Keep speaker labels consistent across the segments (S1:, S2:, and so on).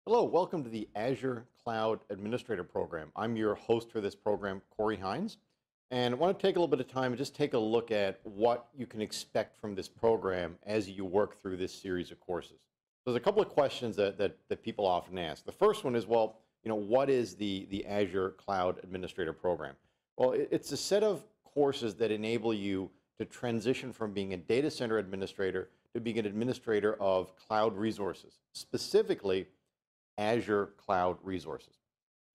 S1: Hello, welcome to the Azure Cloud Administrator Program. I'm your host for this program, Corey Hines, and I want to take a little bit of time and just take a look at what you can expect from this program as you work through this series of courses. There's a couple of questions that people often ask. The first one is, well, what is the Azure Cloud Administrator Program? Well, it's a set of courses that enable you to transition from being a data center administrator to being an administrator of cloud resources, specifically Azure cloud resources.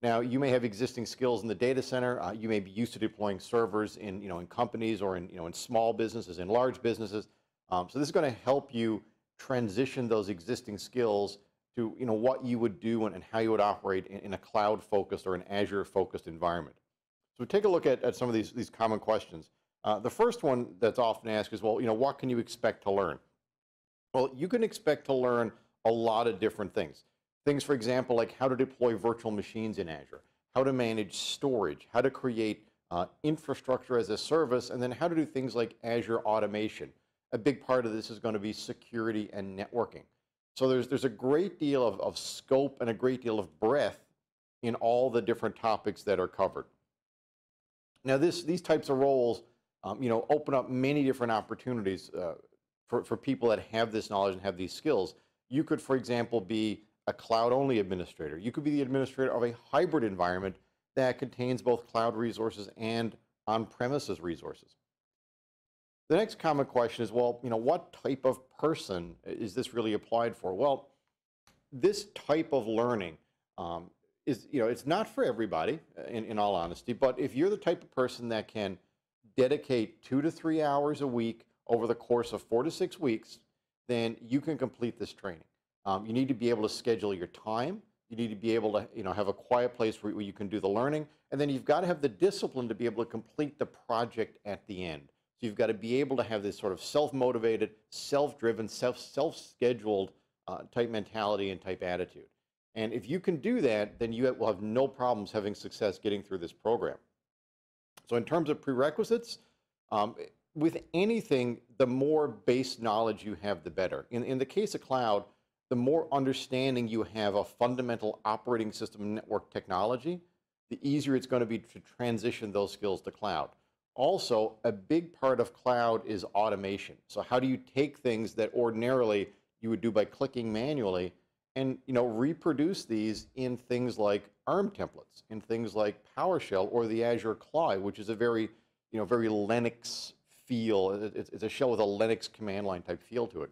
S1: Now, you may have existing skills in the data center. You may be used to deploying servers in companies or in small businesses, in large businesses. So this is going to help you transition those existing skills to what you would do and how you would operate in a cloud-focused or an Azure-focused environment. So take a look at some of these common questions. The first one that's often asked is, well, what can you expect to learn? Well, you can expect to learn a lot of different things. Things, for example, like how to deploy virtual machines in Azure, how to manage storage, how to create infrastructure as a service, and then how to do things like Azure automation. A big part of this is going to be security and networking. So there's a great deal of scope and a great deal of breadth in all the different topics that are covered. Now, these types of roles, open up many different opportunities for people that have this knowledge and have these skills. You could, for example, be a cloud-only administrator. You could be the administrator of a hybrid environment that contains both cloud resources and on-premises resources. The next common question is, well, what type of person is this really applied for? Well, this type of learning is, it's not for everybody, in all honesty, but if you're the type of person that can dedicate 2 to 3 hours a week over the course of 4 to 6 weeks, then you can complete this training. You need to be able to schedule your time. You need to be able to have a quiet place where you can do the learning. And then you've got to have the discipline to be able to complete the project at the end. So you've got to be able to have this sort of self-motivated, self-driven, self-scheduled type mentality and type attitude. And if you can do that, then you will have no problems having success getting through this program. So in terms of prerequisites, with anything, the more base knowledge you have, the better. In the case of cloud, the more understanding you have of fundamental operating system network technology, the easier it's going to be to transition those skills to cloud. Also, a big part of cloud is automation. So how do you take things that ordinarily you would do by clicking manually and reproduce these in things like ARM templates, in things like PowerShell or the Azure CLI, which is a very Linux feel. It's a shell with a Linux command line type feel to it.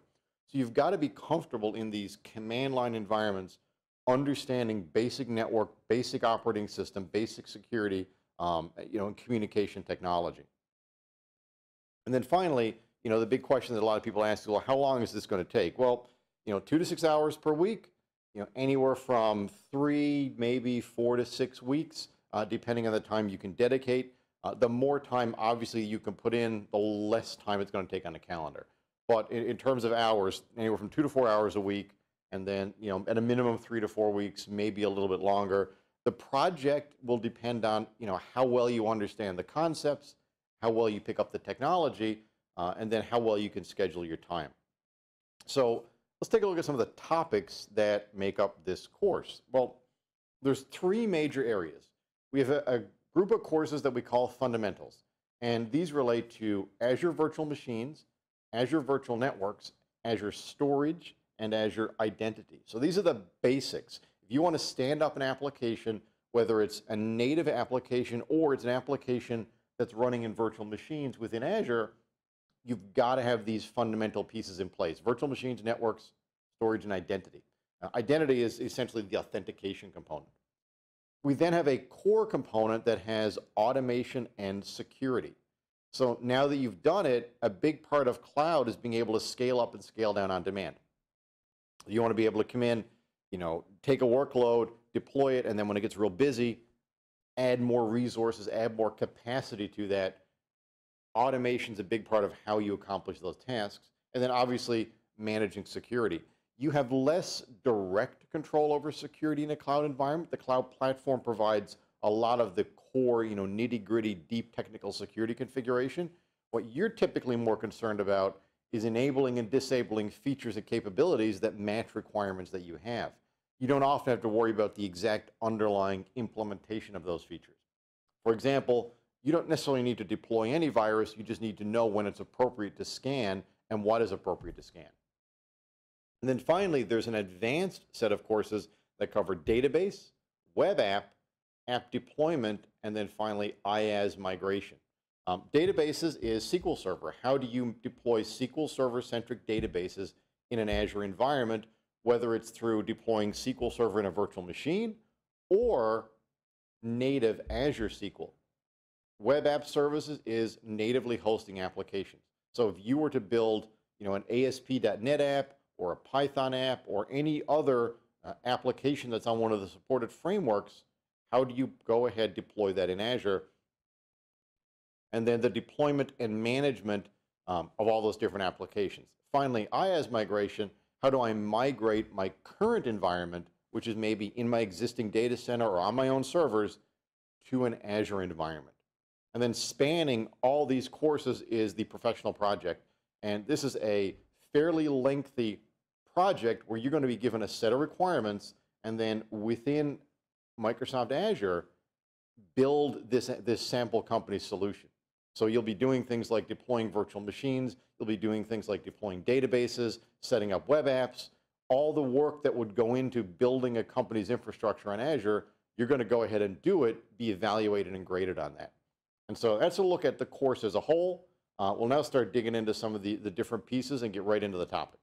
S1: So you've got to be comfortable in these command line environments, understanding basic network, basic operating system, basic security, and communication technology. And then finally, the big question that a lot of people ask is, well, how long is this going to take? Well, 2 to 6 hours per week, anywhere from 3, maybe 4 to 6 weeks, depending on the time you can dedicate. The more time, obviously, you can put in, the less time it's going to take on a calendar. But in terms of hours, anywhere from 2 to 4 hours a week, and then at a minimum 3 to 4 weeks, maybe a little bit longer. The project will depend on how well you understand the concepts, how well you pick up the technology, and then how well you can schedule your time. So let's take a look at some of the topics that make up this course. Well, there's 3 major areas. We have a group of courses that we call fundamentals, and these relate to Azure Virtual Machines, Azure Virtual Networks, Azure Storage, and Azure Identity. So these are the basics. If you want to stand up an application, whether it's a native application or it's an application that's running in virtual machines within Azure, you've got to have these fundamental pieces in place: virtual machines, networks, storage, and identity. Identity is essentially the authentication component. We then have a core component that has automation and security. So now that you've done it, a big part of cloud is being able to scale up and scale down on demand. You want to be able to come in, take a workload, deploy it, and then when it gets real busy, add more resources, add more capacity to that. Automation is a big part of how you accomplish those tasks. And then obviously managing security. You have less direct control over security in a cloud environment. The cloud platform provides a lot of the core, nitty-gritty, deep technical security configuration. What you're typically more concerned about is enabling and disabling features and capabilities that match requirements that you have. you don't often have to worry about the exact underlying implementation of those features. For example, you don't necessarily need to deploy antivirus, you just need to know when it's appropriate to scan and what is appropriate to scan. And then finally, there's an advanced set of courses that cover database, web app deployment, and then finally IaaS migration. Databases is SQL Server. How do you deploy SQL Server-centric databases in an Azure environment, whether it's through deploying SQL Server in a virtual machine or native Azure SQL? Web App Services is natively hosting applications. So if you were to build, an ASP.NET app or a Python app or any other application that's on one of the supported frameworks, how do you go ahead deploy that in Azure? And then the deployment and management of all those different applications. Finally, IaaS migration, how do I migrate my current environment, which is maybe in my existing data center or on my own servers, to an Azure environment? And then spanning all these courses is the professional project. And this is a fairly lengthy project where you're going to be given a set of requirements, and then within Microsoft Azure, build this sample company solution. So you'll be doing things like deploying virtual machines, you'll be doing things like deploying databases, setting up web apps, all the work that would go into building a company's infrastructure on Azure, you're going to go ahead and do it, be evaluated and graded on that. And so that's a look at the course as a whole. We'll now start digging into some of the different pieces and get right into the topic.